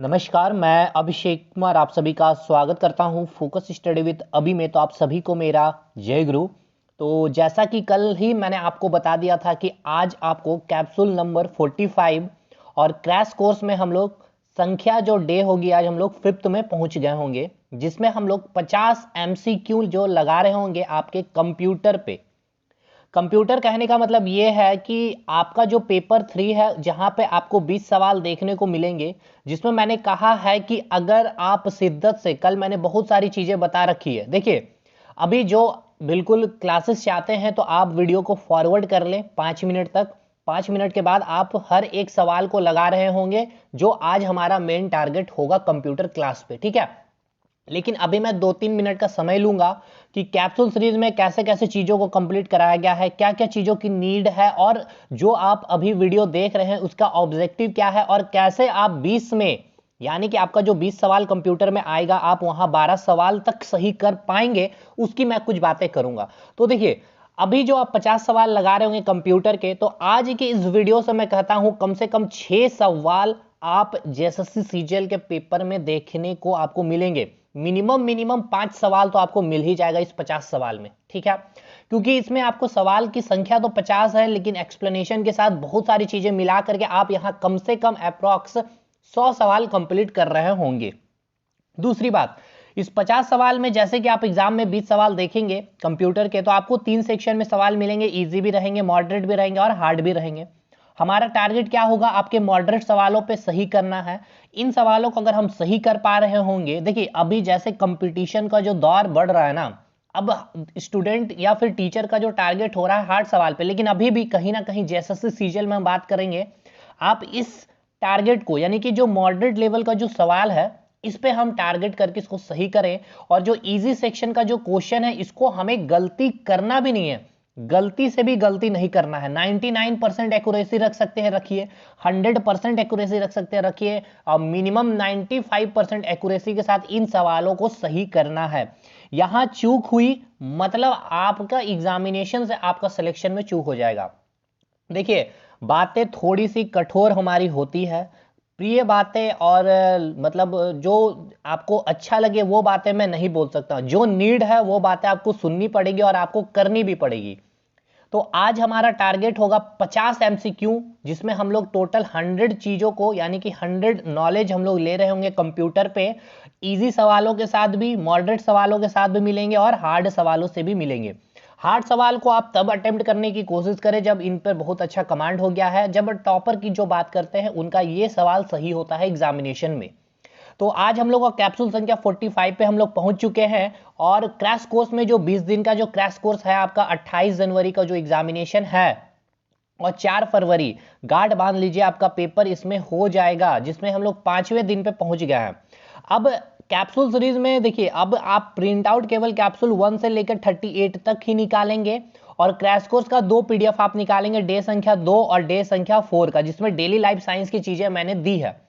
नमस्कार, मैं अभिषेक कुमार आप सभी का स्वागत करता हूं फोकस स्टडी विद अभी में। तो आप सभी को मेरा जय गुरु। तो जैसा कि कल ही मैंने आपको बता दिया था कि आज आपको कैप्सूल नंबर 45 और क्रैश कोर्स में हम लोग संख्या जो डे होगी, आज हम लोग 5th में पहुंच गए होंगे, जिसमें हम लोग 50 MCQ जो लगा रहे होंगे आपके कंप्यूटर पे। कंप्यूटर कहने का मतलब ये है कि आपका जो पेपर 3 है, जहां पे आपको 20 सवाल देखने को मिलेंगे, जिसमें मैंने कहा है कि अगर आप शिद्दत से, कल मैंने बहुत सारी चीजें बता रखी है। देखिए, अभी जो बिल्कुल क्लासेस चाहते हैं तो आप वीडियो को फॉरवर्ड कर लें 5 मिनट तक। 5 मिनट के बाद आप हर एक सवाल को लगा रहे होंगे, जो आज हमारा मेन टारगेट होगा कंप्यूटर क्लास पे, ठीक है। लेकिन अभी मैं 2-3 मिनट का समय लूंगा कि कैप्सूल सीरीज में कैसे कैसे चीजों को कंप्लीट कराया गया है, क्या क्या चीजों की नीड है, और जो आप अभी वीडियो देख रहे हैं उसका ऑब्जेक्टिव क्या है, और कैसे आप 20 में, यानी कि आपका जो 20 सवाल कंप्यूटर में आएगा, आप वहां 12 सवाल तक सही कर पाएंगे, उसकी मैं कुछ बातें करूंगा। तो देखिए, अभी जो आप 50 सवाल लगा रहे होंगे कंप्यूटर के, तो आज के इस वीडियो से मैं कहता हूं कम से कम 6 सवाल आप जेएसएससी सीजीएल के पेपर में देखने को आपको मिलेंगे। मिनिमम 5 सवाल तो आपको मिल ही जाएगा इस 50 सवाल में, ठीक है। क्योंकि इसमें आपको सवाल की संख्या तो 50 है, लेकिन एक्सप्लेनेशन के साथ बहुत सारी चीजें मिला करके आप यहां कम से कम अप्रॉक्स 100 सवाल कंप्लीट कर रहे होंगे। दूसरी बात, इस 50 सवाल में जैसे कि आप एग्जाम में 20 सवाल देखेंगे कंप्यूटर के, तो आपको 3 सेक्शन में सवाल मिलेंगे, इजी भी रहेंगे, मॉडरेट भी रहेंगे और हार्ड भी रहेंगे। हमारा टारगेट क्या होगा, आपके मॉडरेट सवालों पे सही करना है। इन सवालों को अगर हम सही कर पा रहे होंगे, देखिए अभी जैसे कंपटीशन का जो दौर बढ़ रहा है ना, अब स्टूडेंट या फिर टीचर का जो टारगेट हो रहा है हार्ड सवाल पे, लेकिन अभी भी कहीं ना कहीं जेएसएससी सीजीएल में हम बात करेंगे, आप इस टारगेट को, यानी कि जो मॉडरेट लेवल का जो सवाल है, इस पे हम टारगेट करके इसको सही करें। और जो इजी सेक्शन का जो क्वेश्चन है, इसको हमें गलती करना भी नहीं है, गलती से भी गलती नहीं करना है। 99% एक्यूरेसी रख सकते हैं, रखिए। 100% एक्यूरेसी रख सकते हैं, रखिए। और मिनिमम 95% एक्यूरेसी के साथ इन सवालों को सही करना है। यहां चूक हुई मतलब आपका एग्जामिनेशन से आपका सिलेक्शन में चूक हो जाएगा। देखिए, बातें थोड़ी सी कठोर हमारी होती है, प्रिय बातें, और मतलब जो आपको अच्छा लगे वो बातें मैं नहीं बोल सकता। जो नीड है वो बातें आपको सुननी पड़ेगी और आपको करनी भी पड़ेगी। तो आज हमारा टारगेट होगा 50 MCQ, जिसमें हम लोग टोटल 100 चीजों को, यानी कि 100 नॉलेज हम लोग ले रहे होंगे कंप्यूटर पे। इजी सवालों के साथ भी, मॉडरेट सवालों के साथ भी मिलेंगे और हार्ड सवालों से भी मिलेंगे। हार्ड सवाल को आप तब अटेम्प्ट करने की कोशिश करें जब इन पर बहुत अच्छा कमांड हो गया है। जब टॉपर की जो बात करते हैं, उनका ये सवाल सही होता है एग्जामिनेशन में। तो आज हम लोग का कैप्सूल संख्या 45 पे हम लोग पहुंच चुके हैं। और क्रैश कोर्स में जो 20 दिन का जो क्रैश कोर्स है आपका, 28 जनवरी का जो एग्जामिनेशन है और 4 फरवरी, गार्ड बांध लीजिए, आपका पेपर इसमें हो जाएगा, जिसमें हम लोग 5वें दिन पे पहुंच गए हैं। अब कैप्सूल सीरीज में देखिए, अब आप प्रिंट आउट केवल कैप्सूल 1 से लेकर 38 तक ही निकालेंगे, और क्रैश कोर्स का 2 PDF आप निकालेंगे, डे संख्या 2 और डे संख्या 4 का, जिसमें डेली लाइफ साइंस की चीजें मैंने दी है।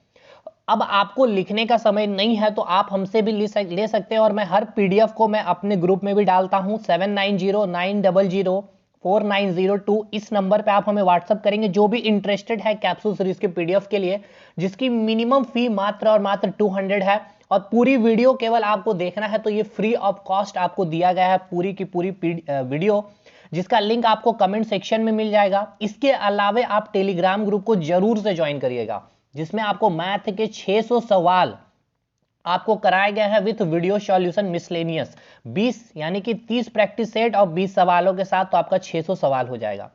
अब आपको लिखने का समय नहीं है तो आप हमसे भी ले सकते हैं, और मैं हर PDF को मैं अपने ग्रुप में भी डालता हूं। 7909004902 इस नंबर पे आप हमें व्हाट्सअप करेंगे, जो भी इंटरेस्टेड है कैप्सूल सीरीज के PDF के लिए, जिसकी मिनिमम फी मात्र और मात्र 200 है। और पूरी वीडियो केवल आपको देखना है तो ये फ्री ऑफ कॉस्ट आपको दिया गया है, पूरी की पूरी वीडियो, जिसका लिंक आपको कमेंट सेक्शन में मिल जाएगा। इसके अलावा आप टेलीग्राम ग्रुप को जरूर से ज्वाइन करिएगा, जिसमें आपको मैथ के 600 सवाल आपको कराए गए हैं विथ वीडियो सॉल्यूशन मिसलेनियस 20, यानी कि 30 प्रैक्टिस सेट और 20 सवालों के साथ, तो आपका 600 सवाल हो जाएगा।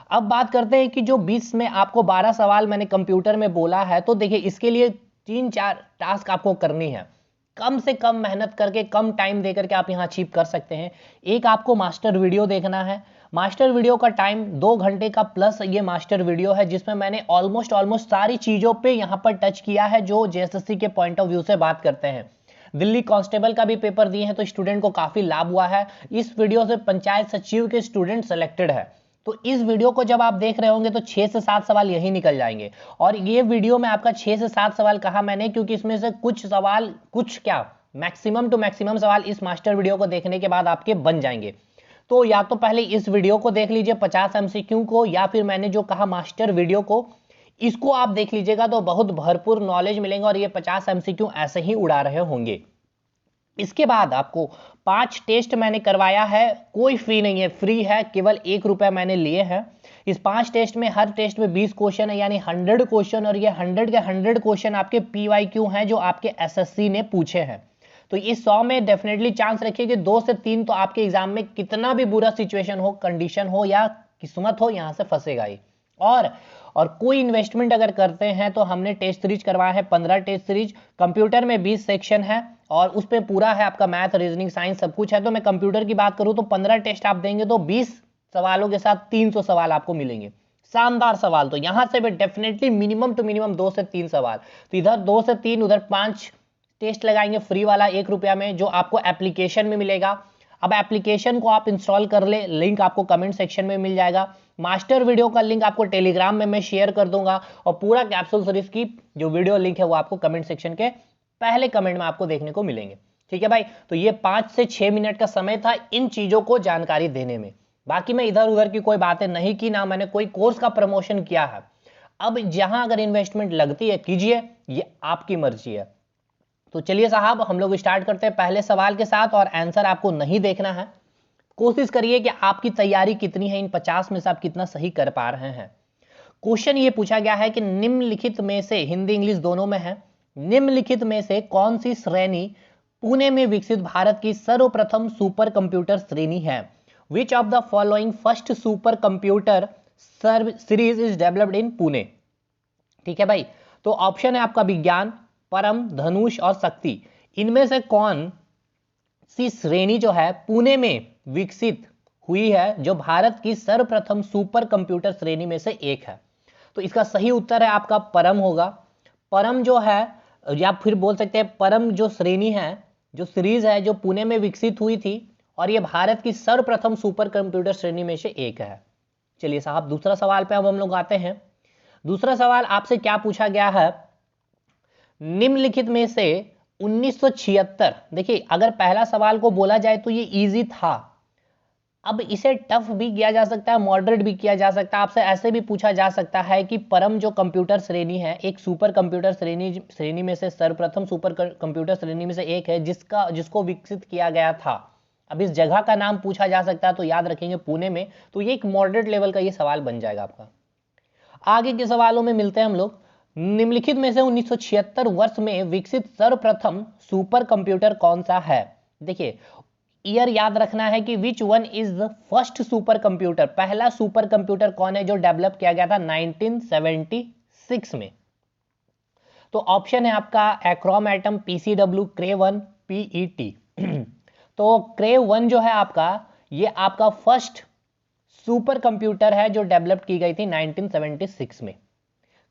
अब बात करते हैं कि जो 20 में आपको 12 सवाल मैंने कंप्यूटर में बोला है, तो देखिए इसके लिए 3-4 टास्क आपको करनी है। कम से कम मेहनत करके, कम टाइम देकर के आप यहां अचीव कर सकते हैं। एक, आपको मास्टर वीडियो देखना है। मास्टर वीडियो का टाइम 2 घंटे का प्लस ये मास्टर वीडियो है, जिसमें मैंने ऑलमोस्ट सारी चीजों पे यहां पर टच किया है जो जेएसएससी के पॉइंट ऑफ व्यू से बात करते हैं। दिल्ली कांस्टेबल का भी पेपर दिए हैं तो स्टूडेंट को काफी लाभ हुआ है। इस वीडियो से पंचायत सचिव के स्टूडेंट सेलेक्टेड है, तो इस वीडियो को जब आप देख रहे होंगे तो 6 से 7 सवाल यही निकल जाएंगे। और ये वीडियो में आपका 6 से 7 सवाल कहा मैंने, क्योंकि इसमें से कुछ सवाल, कुछ क्या, मैक्सिमम टू मैक्सिमम सवाल इस मास्टर वीडियो को देखने के बाद आपके बन जाएंगे। तो या तो पहले इस वीडियो को देख लीजिए 50 MCQ को, या फिर मैंने जो कहा मास्टर वीडियो को। इसको आप देख लीजिएगा तो बहुत भरपूर नॉलेज मिलेंगे और ये 50 एमसीक्यू ऐसे ही उड़ा रहे होंगे। इसके बाद आपको 5 टेस्ट मैंने करवाया है, कोई फी नहीं है, फ्री है, केवल 1 रुपया मैंने लिए हैं। इस 5 टेस्ट में हर टेस्ट में 20 क्वेश्चन है, यानी 100 क्वेश्चन, और ये 100 के 100 क्वेश्चन आपके PYQ हैं जो आपके SSC ने पूछे हैं। तो इस 100 में डेफिनेटली चांस रखिए कि 2 से 3 तो आपके एग्जाम में कितना भी बुरा सिचुएशन हो, कंडीशन हो या किस्मत हो, यहां से फंसेगा ही। और कोई इन्वेस्टमेंट अगर करते हैं तो हमने टेस्ट सीरीज करवाया है 15 टेस्ट सीरीज, कंप्यूटर में 20 सेक्शन है और उस पर पूरा है आपका मैथ, रीजनिंग, साइंस सब कुछ है। तो मैं कंप्यूटर की बात करूं तो 15 टेस्ट आप देंगे तो 20 सवालों के साथ 300 सवाल आपको मिलेंगे, शानदार सवाल। तो यहां से भी डेफिनेटली मिनिमम टू मिनिमम 2 से 3 सवाल, तो इधर 2 से 3 उधर 5 टेस्ट लगाएंगे फ्री वाला 1 रुपया में, जो आपको एप्लीकेशन में मिलेगा। अब एप्लीकेशन को आप इंस्टॉल कर ले, लिंक आपको कमेंट सेक्शन में मिल जाएगा। मास्टर वीडियो का लिंक आपको टेलीग्राम में मैं शेयर कर दूंगा और पूरा कैप्सूल सीरीज की जो वीडियो लिंक है वो आपको कमेंट सेक्शन के पहले कमेंट में आपको देखने को मिलेंगे। ठीक है भाई, तो ये 5 से 6 मिनट का समय था इन चीजों को जानकारी देने में। बाकी मैं इधर उधर की कोई बातें नहीं की, ना मैंने कोई कोर्स का प्रमोशन किया है। अब जहां अगर इन्वेस्टमेंट लगती है कीजिए, ये आपकी मर्जी है। तो चलिए साहब, हम लोग स्टार्ट करते हैं पहले सवाल के साथ, और आंसर आपको नहीं देखना है। कोशिश करिए कि आपकी तैयारी कितनी है, इन 50 में से आप कितना सही कर पा रहे हैं। क्वेश्चन ये पूछा गया है कि निम्नलिखित में से, हिंदी इंग्लिश दोनों में है, निम्नलिखित में से कौन सी श्रेणी पुणे में विकसित भारत की सर्वप्रथम सुपर कंप्यूटर श्रेणी है? Which of the following first super computer series is developed in Pune? ठीक है भाई, तो ऑप्शन है आपका विज्ञान, परम, धनुष और शक्ति। इनमें से कौन सी श्रेणी जो है पुणे में विकसित हुई है, जो भारत की सर्वप्रथम सुपर कंप्यूटर श्रेणी में से एक है? तो इसका सही उत्तर है आपका परम होगा। परम जो है, या फिर बोल सकते हैं परम जो श्रेणी है, जो सीरीज है, जो पुणे में विकसित हुई थी और ये भारत की सर्वप्रथम सुपर कंप्यूटर श्रेणी में से एक है। चलिए साहब, दूसरा सवाल पे अब हम लोग आते हैं। दूसरा सवाल आपसे क्या पूछा गया है? निम्नलिखित में से 1976, देखिए अगर पहला सवाल को बोला जाए तो ये इजी था, अब इसे टफ भी किया जा सकता है, मॉडरेट भी किया जा सकता है। आपसे ऐसे भी पूछा जा सकता है कि परम जो कंप्यूटर श्रेणी है, एक सुपर कंप्यूटर श्रेणी में से सर्वप्रथम सुपर कंप्यूटर श्रेणी में से एक है, जिसको विकसित किया गया था। अब इस जगह का नाम पूछा जा सकता है, तो याद रखेंगे पुणे में। तो ये एक मॉडरेट लेवल का ये सवाल बन जाएगा आपका। आगे के सवालों में मिलते हैं हम लोग। निम्नलिखित में से 1976 वर्ष में विकसित सर्वप्रथम सुपर कंप्यूटर कौन सा है? देखिए ईयर याद रखना है कि विच one is the first super computer, पहला सुपर कंप्यूटर कौन है जो डेवलप किया गया था 1976 में। तो ऑप्शन है आपका एक्रोम एटम, PCW, क्रेव 1, PET। तो क्रेव 1 जो है आपका, ये आपका फर्स्ट सुपर कंप्यूटर है जो डेवलप की गई थी 1976 में।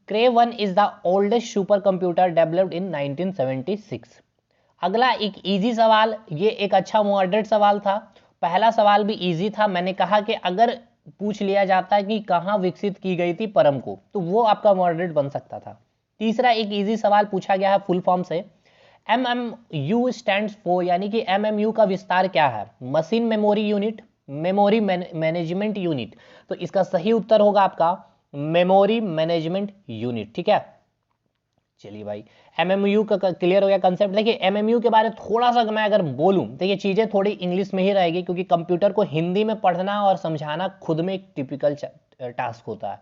Crave 1 is the oldest super computer developed in 1976। अगला एक इजी सवाल, ये एक अच्छा मॉडरेट सवाल था। पहला सवाल भी इजी था, मैंने कहा कि अगर पूछ लिया जाता है कि कहां विकसित की गई थी परम को, तो वो आपका मॉडरेट बन सकता था। तीसरा एक इजी सवाल पूछा गया है फुल फॉर्म से। MMU स्टैंड्स फॉर, यानी कि MMU का विस्तार क्या है? Machine memory unit, memory management unit. तो इसका सही उत्तर होगा आपका मेमोरी मैनेजमेंट यूनिट। ठीक है, चलिए भाई, MMU का क्लियर हो गया कंसेप्ट। देखिए MMU के बारे में थोड़ा सा मैं अगर बोलूं तो ये चीजें थोड़ी इंग्लिश में ही रहेगी, क्योंकि कंप्यूटर को हिंदी में पढ़ना और समझाना खुद में एक टिपिकल टास्क होता है।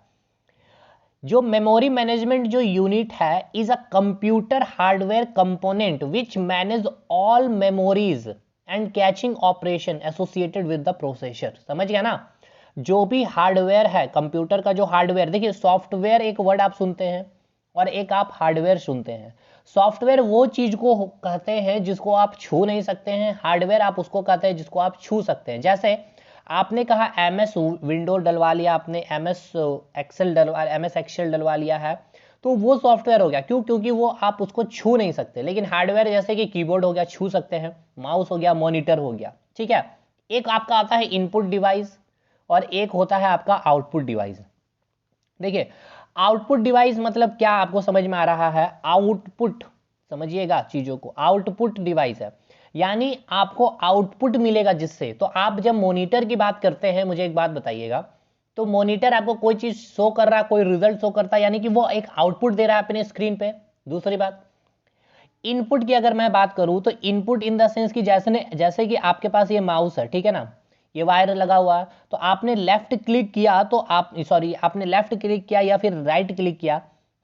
जो मेमोरी मैनेजमेंट जो यूनिट है is a computer hardware component which manage all memories and catching operation associated with the processor. समझ गया ना? जो भी हार्डवेयर है कंप्यूटर का, जो हार्डवेयर, देखिए सॉफ्टवेयर एक वर्ड आप सुनते हैं और एक आप हार्डवेयर सुनते हैं। सॉफ्टवेयर वो चीज को कहते हैं जिसको आप छू नहीं सकते हैं, हार्डवेयर आप उसको कहते हैं जिसको आप छू सकते हैं। जैसे आपने कहा MS विंडो डलवा लिया, आपने MS एक्सेल डलवा लिया है, तो वो सॉफ्टवेयर हो गया। क्यों? क्योंकि वो आप उसको छू नहीं सकते। लेकिन हार्डवेयर जैसे कि कीबोर्ड हो गया, छू सकते हैं, माउस हो गया, मॉनिटर हो गया। ठीक है, एक आपका आता है इनपुट डिवाइस और एक होता है आपका आउटपुट डिवाइस। देखिए आउटपुट डिवाइस मतलब क्या आपको समझ में आ रहा है? आउटपुट, समझिएगा चीजों को, आउटपुट डिवाइस है, यानी आपको आउटपुट मिलेगा जिससे। तो आप जब मॉनिटर की बात करते हैं, मुझे एक बात बताइएगा, तो मॉनिटर आपको कोई चीज शो कर रहा है, कोई रिजल्ट शो करता है, यानी कि वो एक आउटपुट दे रहा है अपने स्क्रीन पे। दूसरी बात, इनपुट की अगर मैं बात करूं तो इनपुट इन द सेंस कि जैसे कि आपके पास ये माउस है, ठीक है ना, ये वायर लगा हुआ है, तो आपने लेफ्ट क्लिक किया तो आपने लेफ्ट क्लिक किया या फिर राइट क्लिक किया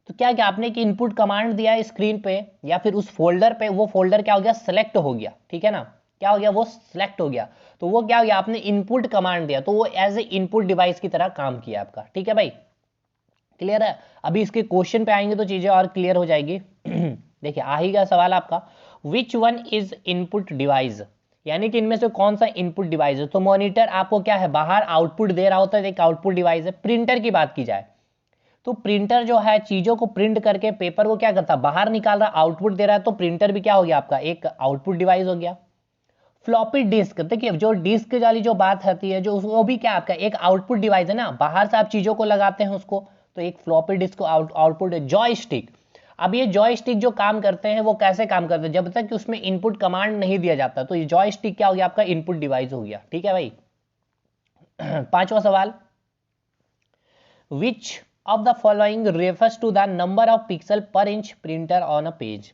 तो क्या क्या आपने कि इनपुट कमांड दिया स्क्रीन पे या फिर उस फोल्डर पे, वो फोल्डर क्या हो गया, सेलेक्ट हो गया, ठीक है ना, क्या हो गया, वो सिलेक्ट हो गया, तो वो क्या हो गया, आपने इनपुट कमांड दिया तो वो एज ए इनपुट डिवाइस की तरह काम किया आपका। ठीक है भाई, क्लियर है। अभी इसके क्वेश्चन पे आएंगे तो चीजें और क्लियर हो जाएगी। देखिए आ ही गया सवाल आपका, विच वन इज इनपुट डिवाइस, यानी कि इनमें से कौन सा इनपुट डिवाइस है। तो मॉनिटर आपको क्या है, बाहर आउटपुट दे रहा होता है, एक आउटपुट डिवाइस है। प्रिंटर की बात की जाए तो प्रिंटर जो है चीजों को प्रिंट करके पेपर को क्या करता है, बाहर निकाल रहा, आउटपुट दे रहा है, तो प्रिंटर भी क्या हो गया आपका, एक आउटपुट डिवाइस हो गया। फ्लॉपी डिस्क, देखिए जो डिस्क वाली जो बात आती है, जो वो भी क्या आपका एक आउटपुट डिवाइस है ना, बाहर से आप चीजों को लगाते हैं उसको, तो एक फ्लॉपी डिस्क आउटपुट। जॉयस्टिक, अब ये जॉयस्टिक जो काम करते हैं वो कैसे काम करते हैं, जब तक कि उसमें इनपुट कमांड नहीं दिया जाता, तो ये जॉयस्टिक क्या हो गया आपका, इनपुट डिवाइस हो गया। ठीक है भाई। पांचवा सवाल, which of the following refers to the number of pixel per inch printer on a page,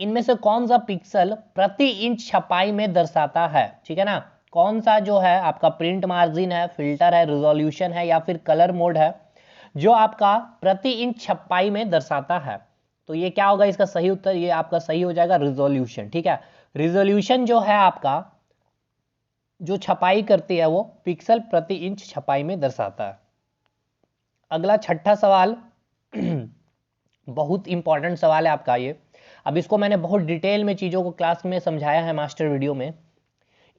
इनमें से कौन सा पिक्सल प्रति इंच छपाई में दर्शाता है। ठीक है ना, कौन सा जो है आपका प्रिंट मार्जिन है, फिल्टर है, रिजोल्यूशन है या फिर कलर मोड है जो आपका प्रति इंच छपाई में दर्शाता है। तो ये क्या होगा, इसका सही उत्तर ये आपका सही हो जाएगा रिजोल्यूशन। ठीक है, रिजोल्यूशन जो है आपका जो छपाई करती है वो पिक्सल प्रति इंच छपाई में दर्शाता है। अगला छठा सवाल, बहुत इंपॉर्टेंट सवाल है आपका ये। अब इसको मैंने बहुत डिटेल में चीज़ों को क्लास में समझाया है मास्टर वीडियो में।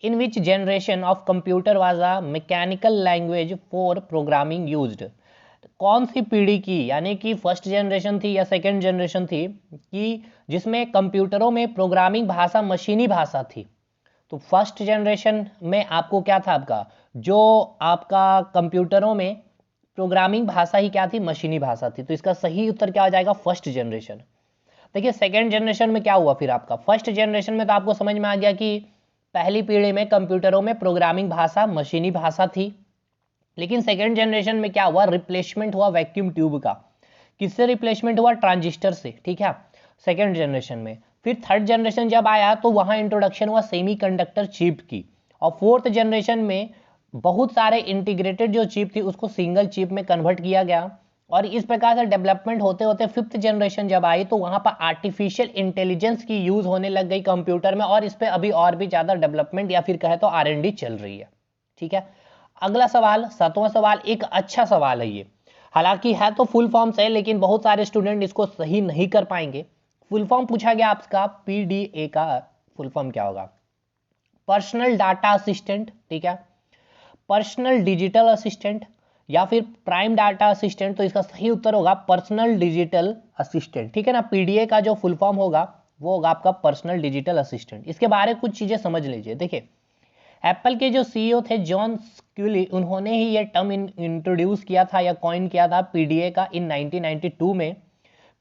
In which generation of computer was a mechanical language for programming used, कौन सी पीढ़ी की, यानी कि फर्स्ट जनरेशन थी या सेकेंड जनरेशन थी कि जिसमें कंप्यूटरों में प्रोग्रामिंग भाषा मशीनी भाषा थी। तो फर्स्ट जनरेशन में आपको क्या था, आपका जो आपका कंप्यूटरों में प्रोग्रामिंग भाषा ही क्या थी, मशीनी भाषा थी। तो इसका सही उत्तर क्या हो जाएगा, फर्स्ट जनरेशन। देखिए सेकेंड जनरेशन में क्या हुआ फिर आपका, फर्स्ट जनरेशन में तो आपको समझ में आ गया कि पहली पीढ़ी में कंप्यूटरों में प्रोग्रामिंग भाषा मशीनी भाषा थी, लेकिन सेकेंड जनरेशन में क्या हुआ, रिप्लेसमेंट हुआ वैक्यूम ट्यूब का। किससे रिप्लेसमेंट हुआ, ट्रांजिस्टर से। ठीक है, सेकेंड जनरेशन में। फिर थर्ड जनरेशन जब आया तो वहां इंट्रोडक्शन हुआ सेमीकंडक्टर चिप की, और फोर्थ जनरेशन में बहुत सारे इंटीग्रेटेड जो चिप थी उसको सिंगल चिप में कन्वर्ट किया गया। और इस प्रकार से डेवलपमेंट होते होते फिफ्थ जनरेशन जब आई तो वहां पर आर्टिफिशियल इंटेलिजेंस की यूज होने लग गई कंप्यूटर में, और इस पर अभी और भी ज्यादा डेवलपमेंट या फिर कहे तो R&D चल रही है। ठीक है, अगला सवाल, सातवां सवाल, एक अच्छा सवाल है ये, हालांकि है तो फुल फॉर्म से, लेकिन बहुत सारे स्टूडेंट इसको सही नहीं कर पाएंगे। फुल फॉर्म पूछा गया आपका, PDA का फुल फॉर्म क्या होगा, पर्सनल डाटा असिस्टेंट। ठीक है, पर्सनल डिजिटल असिस्टेंट या फिर प्राइम डाटा असिस्टेंट। तो इसका सही उत्तर होगा पर्सनल डिजिटल असिस्टेंट। ठीक है ना, PDA का जो फुल फॉर्म होगा वो होगा आपका पर्सनल डिजिटल असिस्टेंट। इसके बारे में कुछ चीजें समझ लीजिए। देखिए एप्पल के जो CEO थे जॉन स्क्यूली, उन्होंने ही ये टर्म इंट्रोड्यूस किया था या कॉइन किया था PDA का इन 1992 में।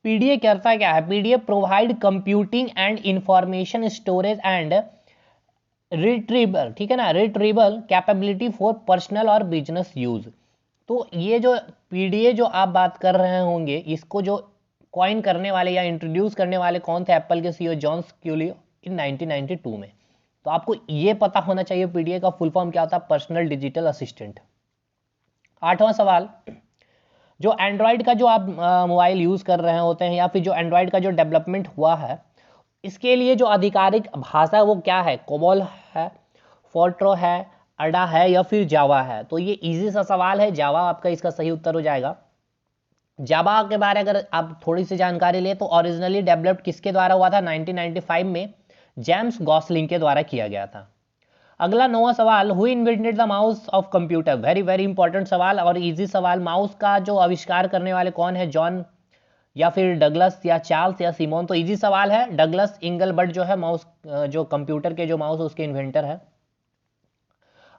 PDA करता क्या है, PDA provide computing and information storage and retrieval, ठीक है ना, रिट्रीवल कैपेबिलिटी फॉर पर्सनल और बिजनेस यूज। तो ये जो PDA जो आप बात कर रहे होंगे, इसको जो कॉइन करने वाले या इंट्रोड्यूस करने वाले कौन थे, एप्पल के CEO जॉन स्क्यूली इन 1992 में। तो आपको ये पता होना चाहिए PDA का फुल फॉर्म क्या होता है, पर्सनल डिजिटल असिस्टेंट। आठवां सवाल, जो एंड्रॉयड का जो आप मोबाइल यूज कर रहे होते हैं या फिर जो एंड्रॉयड का जो डेवलपमेंट हुआ है, इसके लिए जो आधिकारिक भाषा है वो क्या है, कोबोल है, फोर्ट्रो है, अडा है या फिर जावा है। तो ये इजी सा सवाल है, जावा आपका इसका सही उत्तर हो जाएगा। जावा के बारे अगर आप थोड़ी सी जानकारी ले तो ओरिजिनली डेवलप्ड किसके द्वारा हुआ था, 1995 में जेम्स गॉसलिंग के द्वारा किया गया था। अगला नौवां सवाल, who invented the mouse of computer, very very important सवाल और इजी सवाल। माउस का जो आविष्कार करने वाले कौन है, जॉन या फिर डगलस या चार्ल्स या सिमोन। तो इजी सवाल है, डगलस इंगलबर्ट जो है माउस जो कंप्यूटर के जो माउस उसके इन्वेंटर है।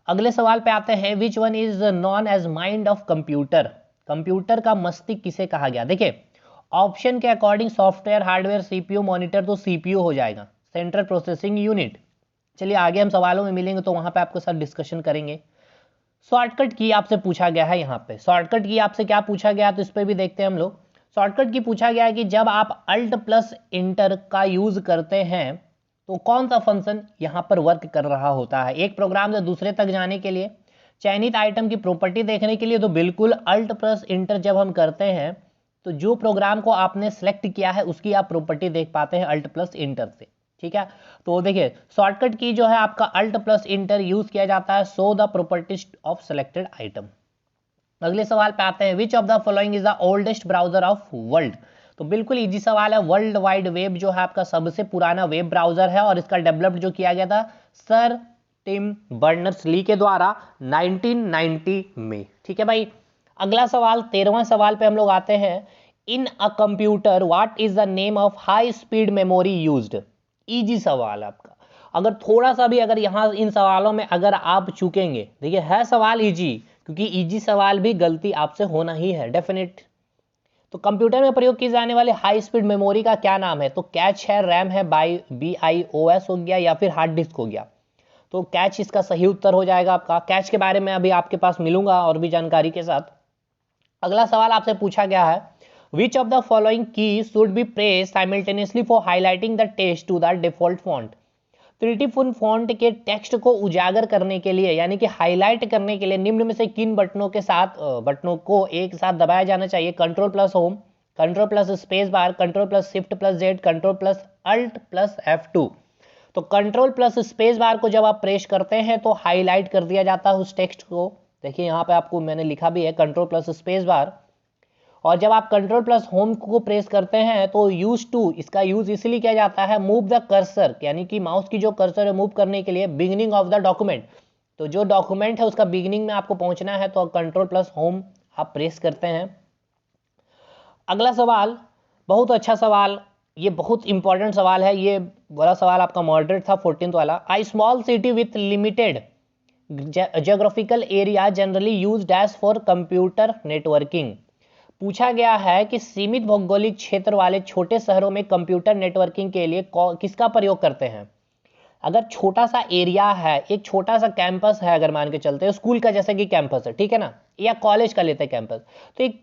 अगले सवाल पे आते हैं, which one is known as mind of computer, computer का मस्तिष्क किसे कहा गया। देखिए ऑप्शन के according software, hardware, CPU, monitor, तो CPU हो जाएगा, सेंट्रल प्रोसेसिंग यूनिट। चलिए आगे हम सवालों में मिलेंगे तो वहां पे आपके साथ डिस्कशन करेंगे। शॉर्टकट की आपसे पूछा गया है, यहाँ पे शॉर्टकट की आपसे क्या पूछा गया, तो इस पे भी देखते हैं हम लोग। शॉर्टकट की पूछा गया है कि जब आप अल्ट प्लस इंटर का यूज करते हैं तो कौन सा फंक्शन यहाँ पर वर्क कर रहा होता है। एक प्रोग्राम से दूसरे तक जाने के लिए, चयनित आइटम की प्रॉपर्टी देखने के लिए, तो बिल्कुल अल्ट प्लस इंटर जब हम करते हैं तो जो प्रोग्राम को आपने सेलेक्ट किया है उसकी आप प्रॉपर्टी देख पाते हैं अल्ट प्लस इंटर से। ठीक है, तो देखिए शॉर्टकट की जो है आपका अल्ट प्लस इंटर यूज किया जाता है show the properties of selected item. अगले सवाल पे आते हैं, which of the following is the oldest browser of world. तो बिल्कुल इजी सवाल है, वर्ल्ड वाइड वेब जो है आपका सबसे पुराना वेब ब्राउजर है और इसका डेवलप्ड जो किया गया था सर टिम बर्नर्स ली के द्वारा 1990 में। ठीक है भाई, अगला सवाल 13वां सवाल पे हम लोग आते हैं, in a computer what is the name of high speed memory used. Easy सवाल आपका, अगर थोड़ा सा भी अगर यहाँ इन सवालों में अगर आप चूकेंगे, देखिए है सवाल इजी, क्योंकि इजी सवाल भी गलती आपसे होना ही है डेफिनेट। तो कंप्यूटर में प्रयोग की जाने वाली हाई स्पीड मेमोरी का क्या नाम है, तो कैच है, रैम है, BIOS हो गया या फिर हार्ड डिस्क हो गया। तो कैच इसका सही उत्तर हो जाएगा आपका। कैच के बारे में अभी आपके पास मिलूंगा और भी जानकारी के साथ। अगला सवाल आपसे पूछा गया है, which of the following key should be press simultaneously for highlighting the text to the default font. प्रीटीफुल फॉन्ट के टेक्स्ट को उजागर करने के लिए यानी कि हाईलाइट करने के लिए निम्न में से किन बटनों के साथ बटनों को एक साथ दबाया जाना चाहिए, control plus home, control plus space bar, control plus shift plus Z, control plus alt plus F2। तो कंट्रोल प्लस स्पेस बार को जब आप प्रेस करते हैं तो हाईलाइट कर दिया जाता है उस टेक्स्ट को। देखिए यहाँ पे आपको मैंने लिखा भी है कंट्रोल प्लस स्पेस बार। और जब आप कंट्रोल प्लस होम को प्रेस करते हैं तो यूज टू, इसका यूज इसलिए किया जाता है मूव द कर्सर, यानी कि माउस की जो कर्सर है मूव करने के लिए, बिगिनिंग ऑफ द डॉक्यूमेंट। तो जो डॉक्यूमेंट है उसका बिगिनिंग में आपको पहुंचना है तो कंट्रोल प्लस होम आप प्रेस करते हैं। अगला सवाल बहुत अच्छा सवाल, ये बहुत इंपॉर्टेंट सवाल है, ये बड़ा सवाल आपका मॉडरेट था 14th वाला। I small city with limited geographical area generally used as for computer networking. पूछा गया है कि सीमित भौगोलिक क्षेत्र वाले छोटे शहरों में कंप्यूटर नेटवर्किंग के लिए किसका प्रयोग करते हैं। अगर छोटा सा एरिया है, एक छोटा सा कैंपस है, अगर मान के चलते हैं स्कूल का जैसे कि कैंपस है, ठीक है ना, या कॉलेज का लेते हैं कैंपस, तो एक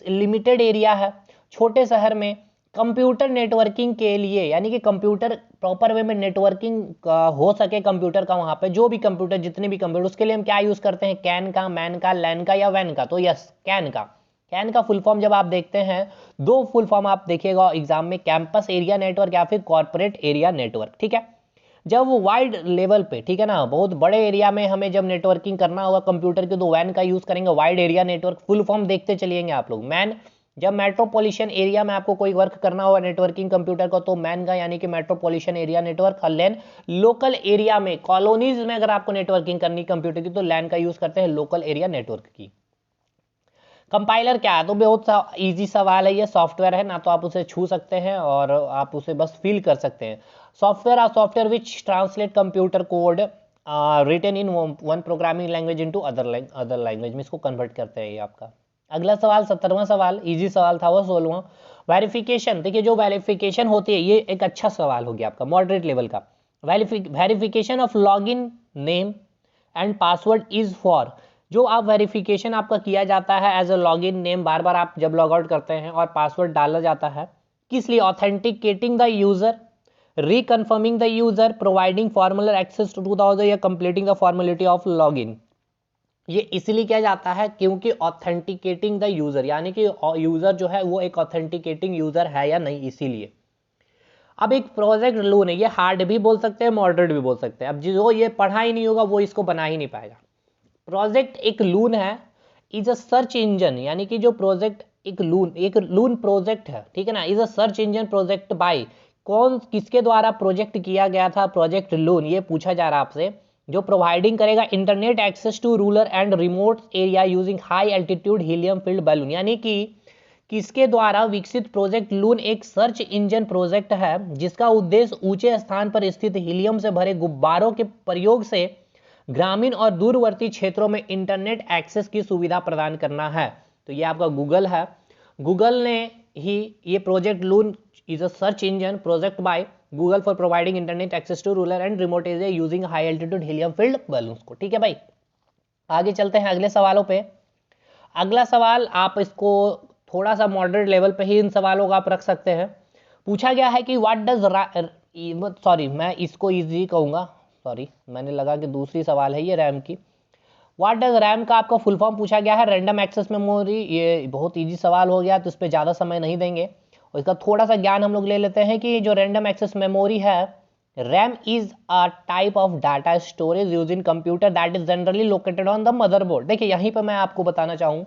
लिमिटेड एरिया है छोटे शहर में, कंप्यूटर नेटवर्किंग के लिए यानी कि कंप्यूटर प्रॉपर वे में नेटवर्किंग हो सके कंप्यूटर का, वहां पे जो भी कंप्यूटर जितने भी कंप्यूटर, उसके लिए हम क्या यूज करते हैं, कैन का, मैन का, लैन का या वैन का। तो यस कैन का। कैन का फुल फॉर्म जब आप देखते हैं, दो फुल फॉर्म आप देखिएगा एग्जाम में, कैंपस एरिया नेटवर्क या फिर कॉर्पोरेट एरिया नेटवर्क। ठीक है, जब वो वाइड लेवल पे, ठीक है ना, बहुत बड़े एरिया में हमें जब नेटवर्किंग करना होगा कंप्यूटर के, तो वैन का यूज करेंगे, wide area network. Full form देखते चलिएंगे आप लोग। मैन, जब मेट्रोपॉलिटन एरिया में आपको कोई वर्क करना होगा नेटवर्किंग कंप्यूटर का, तो मैन का यानी कि मेट्रोपॉलिटन एरिया नेटवर्क। और लैन, लोकल एरिया में, कॉलोनीज में अगर आपको नेटवर्किंग करनी कंप्यूटर की, तो लैन का यूज करते हैं लोकल एरिया नेटवर्क की। कंपाइलर क्या है, तो बहुत सा इजी सवाल है, ये सॉफ्टवेयर है ना, तो आप उसे छू सकते हैं और आप उसे बस फील कर सकते हैं। Software which translate computer code written in one programming language into other language में, इसको कन्वर्ट करते हैं ये आपका। अगला सवाल 17वां सवाल, इजी सवाल था वो 16वां। वेरिफिकेशन, देखिए जो वेरिफिकेशन होती है, ये एक अच्छा सवाल हो गया आपका मॉडरेट लेवल का। Verification of log n name and password is for, जो आप वेरिफिकेशन आपका किया जाता है एज अ लॉगिन नेम, बार बार आप जब लॉग आउट करते हैं और पासवर्ड डाला जाता है, किस लिए, authenticating the user, reconfirming the user, providing formal access to the user, या completing the formality of login. ये इसलिए किया जाता है क्योंकि ऑथेंटिकेटिंग द यूजर, यानी कि यूजर जो है वो एक ऑथेंटिकेटिंग यूजर है या नहीं, इसीलिए। अब एक प्रोजेक्ट लोन है, ये हार्ड भी बोल सकते हैं, मॉडरेट भी बोल सकते हैं। अब जो ये पढ़ा ही नहीं होगा वो इसको बना ही नहीं पाएगा। प्रोजेक्ट एक लून है, इज अ सर्च इंजन, यानी कि जो प्रोजेक्ट एक लून प्रोजेक्ट है, ठीक है ना, is a search engine project bye, कौन किसके द्वारा प्रोजेक्ट किया गया था, प्रोजेक्ट लून, ये पूछा जा रहा है आपसे। जो प्रोवाइडिंग करेगा internet access to rural and remote area using high altitude helium filled balloon, यानी कि किसके द्वारा विकसित प्रोजेक्ट लून एक सर्च इंजन प्रोजेक्ट है जिसका उद्देश्य ऊंचे स्थान पर स्थित हीलियम से भरे गुब्बारों के प्रयोग से ग्रामीण और दूरवर्ती क्षेत्रों में इंटरनेट एक्सेस की सुविधा प्रदान करना है। तो ये आपका गूगल है, गूगल ने ही ये project Loon is a search engine project by Google for providing internet access to rural and remote area using high altitude helium filled balloons को। ठीक है भाई, आगे चलते हैं अगले सवालों पे। अगला सवाल आप इसको थोड़ा सा मॉडरेट लेवल पे ही इन सवालों को आप रख सकते हैं। पूछा गया है कि व्हाट डज, सॉरी मैं इसको इजी कहूँगा, सॉरी मैंने लगा कि दूसरी सवाल है ये रैम की। व्हाट डज रैम का आपका फुल फॉर्म पूछा गया है, रैंडम एक्सेस मेमोरी। ये बहुत इजी सवाल हो गया तो इस पर ज़्यादा समय नहीं देंगे और इसका थोड़ा सा ज्ञान हम लोग ले लेते हैं कि जो रैंडम एक्सेस मेमोरी है, RAM is a type of data storage use in computer that is generally located on the motherboard. देखिए यहीं पर मैं आपको बताना चाहूँ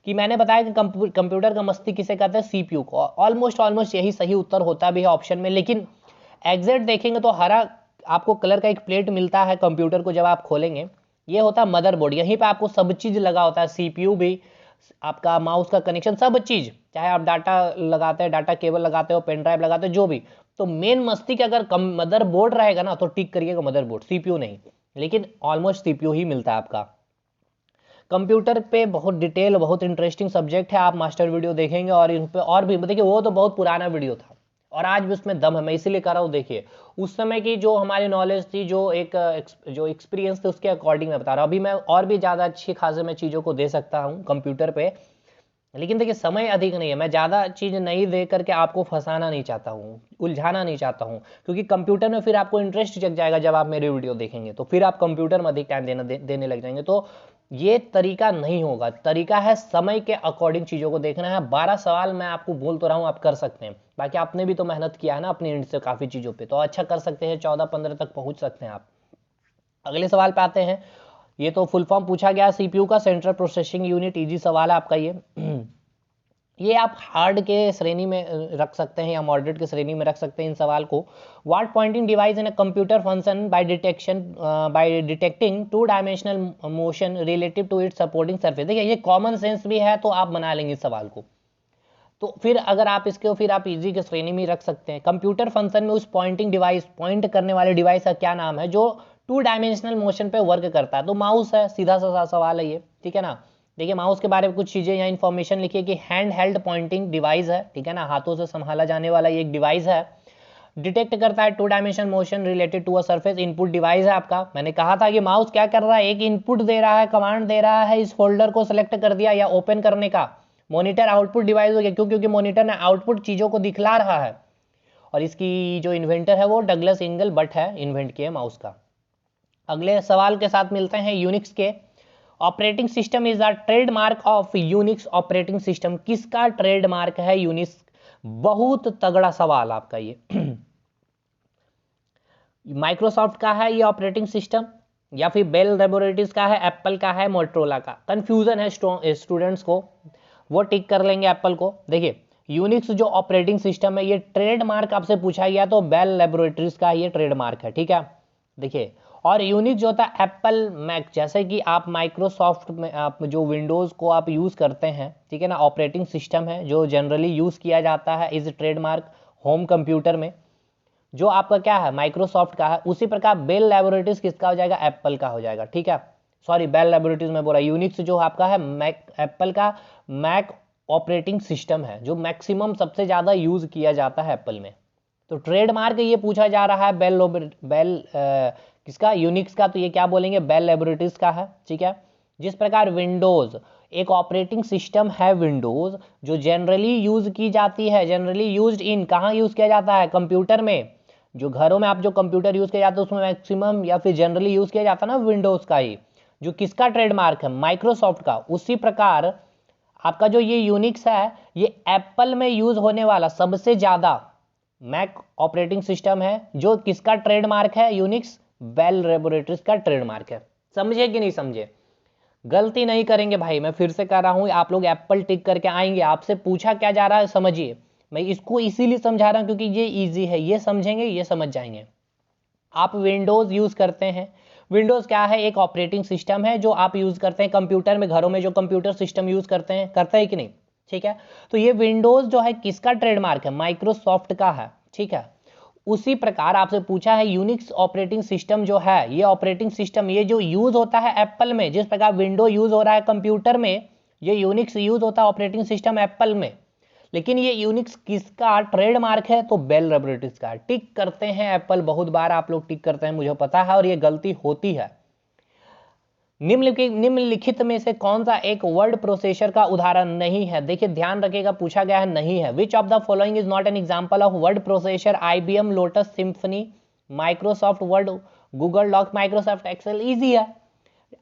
कि मैंने बताया कि कंप्यूटर का मस्तिष्क किसे कहते हैं, सीपीयू को। ऑलमोस्ट यही सही उत्तर होता भी है ऑप्शन में, लेकिन एग्जैक्ट देखेंगे तो हरा आपको कलर का एक प्लेट मिलता है कंप्यूटर को जब आप खोलेंगे, ये होता है मदरबोर्ड। यहीं पे आपको सब चीज़ लगा होता है, सीपीयू भी, आपका माउस का कनेक्शन, सब चीज़, चाहे आप डाटा लगाते हैं, डाटा केबल लगाते हो, पेन ड्राइव लगाते हो, जो भी। तो मेन मस्तिष्क अगर मदरबोर्ड रहेगा ना तो टिक करिएगा मदरबोर्ड, सीपीयू नहीं, लेकिन ऑलमोस्ट सीपीयू ही मिलता है आपका। कंप्यूटर पे बहुत डिटेल, बहुत इंटरेस्टिंग सब्जेक्ट है, आप मास्टर वीडियो देखेंगे और इन पे और भी देखिए, वो तो बहुत पुराना वीडियो था और आज भी उसमें दम है, मैं इसीलिए कर रहा हूँ। देखिए उस समय की जो हमारी नॉलेज थी, जो जो एक्सपीरियंस थे, उसके अकॉर्डिंग मैं बता रहा हूँ। अभी मैं और भी ज़्यादा अच्छी खासे मैं चीज़ों को दे सकता हूँ कंप्यूटर पे, लेकिन देखिए समय अधिक नहीं है, मैं ज़्यादा चीज़ नहीं दे करके आपको फंसाना नहीं चाहता हूँ, उलझाना नहीं चाहता हूँ, क्योंकि कंप्यूटर में फिर आपको इंटरेस्ट जग जाएगा जब आप मेरी वीडियो देखेंगे, तो फिर आप कंप्यूटर में अधिक टाइम देने लग जाएंगे। तो ये तरीका नहीं होगा, तरीका है समय के अकॉर्डिंग चीज़ों को देखना है। 12 सवाल मैं आपको बोल तो रहा हूँ, आप कर सकते हैं, बाकी आपने भी तो मेहनत किया है ना अपनी एंड से काफ़ी चीज़ों पे, तो अच्छा कर सकते हैं, 14-15 तक पहुँच सकते हैं आप। अगले सवाल पे आते हैं। ये तो फुल फॉर्म पूछा गया सीपीयू का, सेंट्रल प्रोसेसिंग यूनिट, इजी सवाल है आपका ये आप हार्ड के श्रेणी में रख सकते हैं या मॉडरेट के श्रेणी में रख सकते हैं इन सवाल को। What pointing device in a computer function by detecting two dimensional motion relative to its supporting surface. देखिए ये कॉमन सेंस भी है तो आप बना लेंगे इस सवाल को, तो फिर अगर आप इसके फिर आप इजी के श्रेणी में रख सकते हैं। कंप्यूटर फंक्शन में उस पॉइंटिंग डिवाइस, पॉइंट करने वाले डिवाइस का क्या नाम है जो 2 डायमेंशनल मोशन पे वर्क करता है? तो माउस है, सीधा सा सवाल है ये, ठीक है ना। देखिए माउस के बारे में कुछ चीज़ें यहाँ इन्फॉर्मेशन लिखिए कि हैंड हेल्ड पॉइंटिंग डिवाइस है, ठीक है ना, हाथों से संभाला जाने वाला ये एक डिवाइस है। डिटेक्ट करता है 2 dimensional motion related to a surface. Input device है आपका। मैंने कहा था कि माउस क्या कर रहा है, एक इनपुट दे रहा है, कमांड दे रहा है, इस फोल्डर को सिलेक्ट कर दिया या ओपन करने का। मॉनिटर आउटपुट डिवाइस हो गया, क्यों? क्योंकि मॉनिटर ने आउटपुट चीज़ों को दिखला रहा है, और इसकी जो इन्वेंटर है वो डगलस इंगल बट है, इन्वेंट किया माउस का। अगले सवाल के साथ मिलते हैं यूनिक्स के। Operating system is the trademark of Unix operating system. किसका ट्रेडमार्क है यूनिक्स? बहुत तगड़ा सवाल आपका ये। माइक्रोसॉफ्ट का है ये ऑपरेटिंग सिस्टम, या फिर बेल लेबोरेटरीज का है, एप्पल का है, मोटरोला का? कंफ्यूजन है स्टूडेंट्स को, वो टिक कर लेंगे एप्पल को। देखिए यूनिक्स जो ऑपरेटिंग सिस्टम है, ये ट्रेडमार्क आपसे पूछा गया तो बेल लेबोरेटरीज का ये ट्रेडमार्क है, ठीक है। देखिए और यूनिक्स जो होता है एप्पल मैक, जैसे कि आप माइक्रोसॉफ्ट में आप जो विंडोज़ को आप यूज़ करते हैं, ठीक है ना, ऑपरेटिंग सिस्टम है जो जनरली यूज़ किया जाता है इज ट्रेडमार्क होम कंप्यूटर में, जो आपका क्या है माइक्रोसॉफ्ट का है। उसी प्रकार बेल लेबोरेटरीज किसका हो जाएगा? एप्पल का हो जाएगा, ठीक है। सॉरी बेल लेबोरेटरीज में बोला, यूनिक्स जो आपका है मैक, एप्पल का मैक ऑपरेटिंग सिस्टम है जो मैक्सिमम सबसे ज़्यादा यूज़ किया जाता है एप्पल में। तो ट्रेडमार्क ये पूछा जा रहा है बेल किसका? यूनिक्स का। तो ये क्या बोलेंगे? बेल लेबोरेटरीज का है, ठीक है। जिस प्रकार विंडोज़ एक ऑपरेटिंग सिस्टम है, विंडोज़ जो जनरली यूज़ की जाती है, जनरली यूज्ड इन, कहाँ यूज़ किया जाता है? कंप्यूटर में। जो घरों में आप जो कंप्यूटर यूज़ किया जाता है उसमें मैक्सिमम या फिर जनरली यूज़ किया जाता है ना विंडोज़ का ही, जो किसका ट्रेडमार्क है? माइक्रोसॉफ्ट का। उसी प्रकार आपका जो ये यूनिक्स है, ये एप्पल में यूज़ होने वाला सबसे ज़्यादा मैक ऑपरेटिंग सिस्टम है, जो किसका ट्रेडमार्क है? यूनिक्स बेल लेबोरेटरीज का ट्रेडमार्क है। समझे कि नहीं समझे? गलती नहीं करेंगे भाई, मैं फिर से कह रहा हूं, आप लोग एप्पल टिक करके आएंगे, आपसे पूछा क्या जा रहा है समझिए। मैं इसको इसीलिए समझा रहा हूं क्योंकि ये इजी है, ये समझेंगे, ये समझ जाएंगे। आप विंडोज़ यूज़ करते हैं। विंडोज़ क्या है? एक ऑपरेटिंग सिस्टम है जो आप यूज़ करते हैं कंप्यूटर में, घरों में जो कंप्यूटर सिस्टम यूज़ करते हैं, करते हैं कि नहीं? ठीक है। तो ये विंडोज़ जो है किसका ट्रेडमार्क है? माइक्रोसॉफ्ट का है, ठीक है। उसी प्रकार आपसे पूछा है यूनिक्स ऑपरेटिंग सिस्टम जो है, ये ऑपरेटिंग सिस्टम ये जो यूज़ होता है एप्पल में, जिस प्रकार विंडो यूज़ हो रहा है कंप्यूटर में, ये यूनिक्स यूज़ होता है ऑपरेटिंग सिस्टम एप्पल में। लेकिन ये यूनिक्स किसका ट्रेडमार्क है? तो बेल लेबोरेटरीज का। टिक करते हैं एप्पल, बहुत बार आप लोग टिक करते हैं मुझे पता है, और ये गलती होती है। निम्नलिखित में से कौन सा एक वर्ड प्रोसेसर का उदाहरण नहीं है? देखिए ध्यान रखिएगा, पूछा गया है नहीं है। Which of the following is not an example of word processor? IBM, Lotus, Symphony, Microsoft Word, Google Docs, Microsoft Excel. Easy है,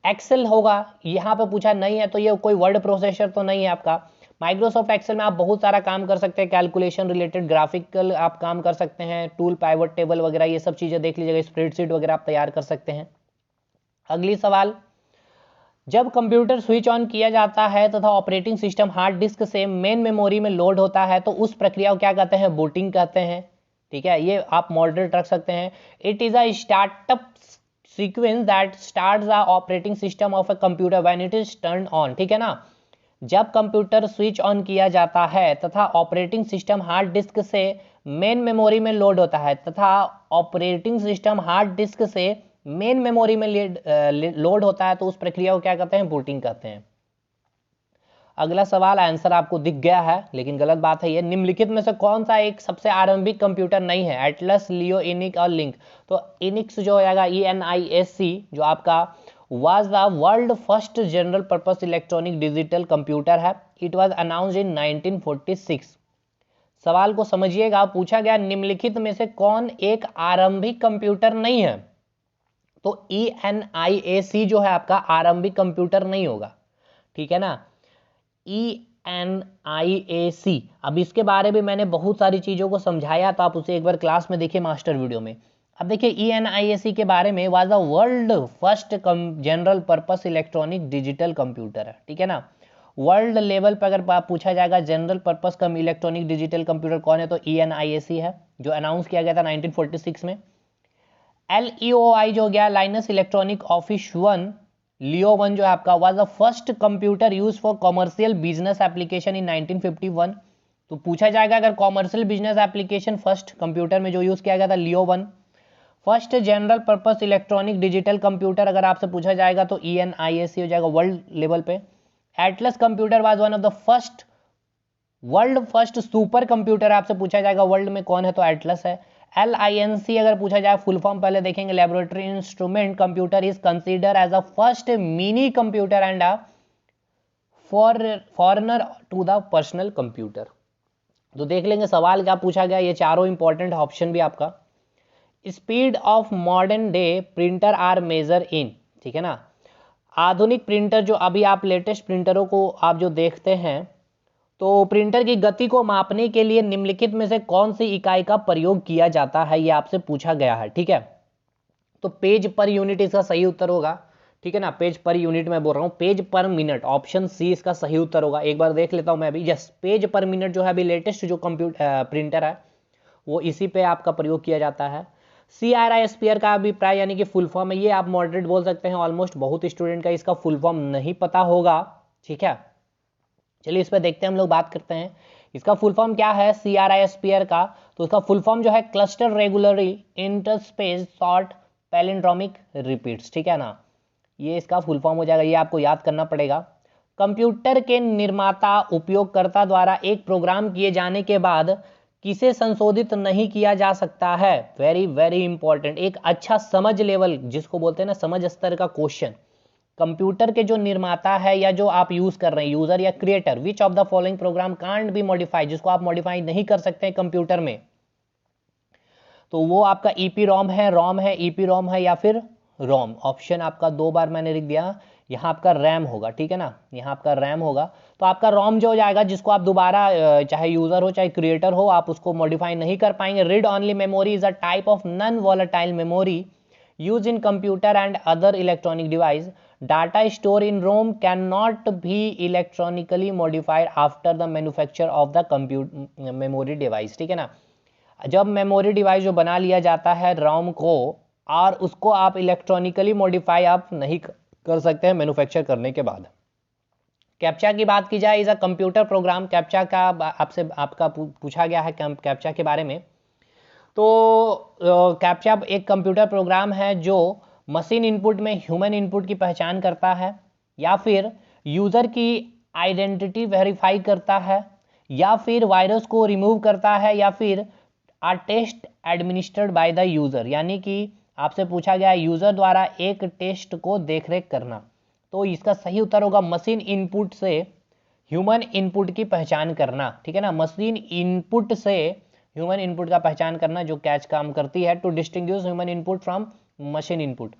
एक्सेल होगा। यहाँ पे पूछा नहीं है तो ये कोई वर्ड प्रोसेसर तो नहीं है आपका। माइक्रोसॉफ्ट एक्सेल में आप बहुत सारा काम कर सकते हैं, कैलकुलेशन रिलेटेड, ग्राफिकल आप काम कर सकते हैं, टूल, पाइवट टेबल वगैरह ये सब चीज़ें देख लीजिएगा, स्प्रेडशीट वगैरह आप तैयार कर सकते हैं। अगली सवाल, जब कंप्यूटर स्विच ऑन किया जाता है तथा ऑपरेटिंग सिस्टम हार्ड डिस्क से मेन मेमोरी में लोड होता है तो उस प्रक्रिया को क्या कहते हैं? बूटिंग कहते हैं। ठीक है, ये आप मॉडरेट रख सकते हैं। It is a startup sequence that starts the operating system of a computer when it is turn on. ठीक है ना, जब कंप्यूटर स्विच ऑन किया जाता है तथा ऑपरेटिंग सिस्टम हार्ड डिस्क से मेन मेमोरी में लोड होता है तथा ऑपरेटिंग सिस्टम हार्ड डिस्क से मेन मेमोरी में लोड होता है तो उस प्रक्रिया को क्या कहते हैं? बूटिंग कहते हैं। अगला सवाल, आंसर आपको दिख गया है लेकिन गलत बात है ये। निम्नलिखित में से कौन सा एक सबसे आरंभिक कंप्यूटर नहीं है? एटलस, लियो, इनिक और लिंक। तो इनिक्स जो हो जाएगा ENIAC, जो आपका was the world first general purpose electronic digital computer है। It was announced in 1946। सवाल को समझिएगा, पूछा गया निम्नलिखित में से कौन एक आरंभिक कंप्यूटर नहीं है? तो ENIAC जो है आपका आरंभिक कंप्यूटर नहीं होगा। ठीक है ना, ENIAC। अब इसके बारे में मैंने बहुत सारी चीज़ों को समझाया, तो आप उसे एक बार क्लास में देखिए, मास्टर वीडियो में। अब देखिए ENIAC के बारे में, was the world first general purpose electronic digital computer है। ठीक है ना, वर्ल्ड लेवल पर अगर पूछा जाएगा जनरल पर्पस कम इलेक्ट्रॉनिक डिजिटल कंप्यूटर कौन है, तो ENIAC है, जो अनाउंस किया गया था 1946 में। LEOI जो हो गया, लाइनस इलेक्ट्रॉनिक ऑफिस 1, लियो 1 जो है आपका, was the first computer use for commercial business application in 1951। तो पूछा जाएगा अगर commercial business application first computer में जो यूज किया गया था, लियो 1। First general purpose electronic digital computer अगर आपसे पूछा जाएगा तो ENIAC हो जाएगा वर्ल्ड लेवल पे। Atlas computer was one of the first, world first super computer आपसे पूछा जाएगा वर्ल्ड में कौन है, तो एटलस है। LINC अगर पूछा जाए फुल फॉर्म पहले देखेंगे, laboratory instrument computer is consider as a first mini computer and a forerunner to the personal computer. तो देख लेंगे सवाल क्या पूछा गया, ये चारों इंपॉर्टेंट ऑप्शन भी आपका। Speed of modern day printer are measure in. ठीक है ना, आधुनिक प्रिंटर जो अभी आप लेटेस्ट प्रिंटरों को आप जो देखते हैं, तो प्रिंटर की गति को मापने के लिए निम्नलिखित में से कौन सी इकाई का प्रयोग किया जाता है, ये आपसे पूछा गया है। ठीक है, तो पेज पर यूनिट इसका सही उत्तर होगा। ठीक है ना, पेज पर यूनिट मैं बोल रहा हूँ, पेज पर मिनट, ऑप्शन सी इसका सही उत्तर होगा। एक बार देख लेता हूँ मैं अभी। यस, पेज पर मिनट जो है अभी लेटेस्ट जो कंप्यूटर प्रिंटर है वो इसी पे आपका प्रयोग किया जाता है। CRI स्पीयर का अभिप्राय यानी कि फुल फॉर्म है, ये आप मॉडरेट बोल सकते हैं। ऑलमोस्ट बहुत स्टूडेंट का इसका फुल फॉर्म नहीं पता होगा। ठीक है, चलिए इस पर देखते हैं, हम लोग बात करते हैं इसका फुल फॉर्म क्या है CRI स्पीयर का। तो इसका फुल फॉर्म जो है cluster regularly interspace short palindromic repeats. ठीक है ना, ये इसका फुल फॉर्म हो जाएगा, ये आपको याद करना पड़ेगा। कंप्यूटर के निर्माता उपयोगकर्ता द्वारा एक प्रोग्राम किए जाने के बाद किसे संशोधित नहीं किया जा सकता है? वेरी वेरी इंपॉर्टेंट, एक अच्छा समझ लेवल जिसको बोलते हैं ना, समझ स्तर का क्वेश्चन। कंप्यूटर के जो निर्माता है या जो आप यूज कर रहे हैं, यूजर या creator, which of the following programme can't be modify, जिसको आप मॉडिफाई नहीं कर सकते हैं कंप्यूटर में, तो वो आपका EPROM है, रोम है, EPROM है या फिर रोम। ऑप्शन आपका दो बार मैंने लिख दिया, यहाँ आपका रैम होगा। ठीक है ना, यहाँ आपका रैम होगा। तो आपका रोम जो हो जाएगा, जिसको आप दोबारा चाहे यूजर हो चाहे क्रिएटर हो, आप उसको मॉडिफाई नहीं कर पाएंगे। Read only memory is a type of non volatile memory use in computer and other electronic device. Data store in ROM can not भी electronically modified after the manufacture of the computer memory device. ठीक है ना, जब memory device जो बना लिया जाता है रोम को, और उसको आप इलेक्ट्रॉनिकली मॉडिफाई आप नहीं कर सकते हैं मैन्युफैक्चर करने के बाद। कैप्चा की बात की जाए, is a computer program. Captcha का आपसे आपका पूछा गया है कैप्चा के बारे में। तो कैप्चा एक कंप्यूटर प्रोग्राम है जो मशीन इनपुट में ह्यूमन इनपुट की पहचान करता है, या फिर यूज़र की आइडेंटिटी वेरीफाई करता है, या फिर वायरस को रिमूव करता है, या फिर a test administered by the user, यानी कि आपसे पूछा गया यूज़र द्वारा एक टेस्ट को देखरेख करना। तो इसका सही उत्तर होगा मशीन इनपुट से ह्यूमन इनपुट की पहचान करना, ठीक है ना। मशीन इनपुट से ह्यूमन इनपुट का पहचान करना जो कैच काम करती है, to distinguish human input from machine input.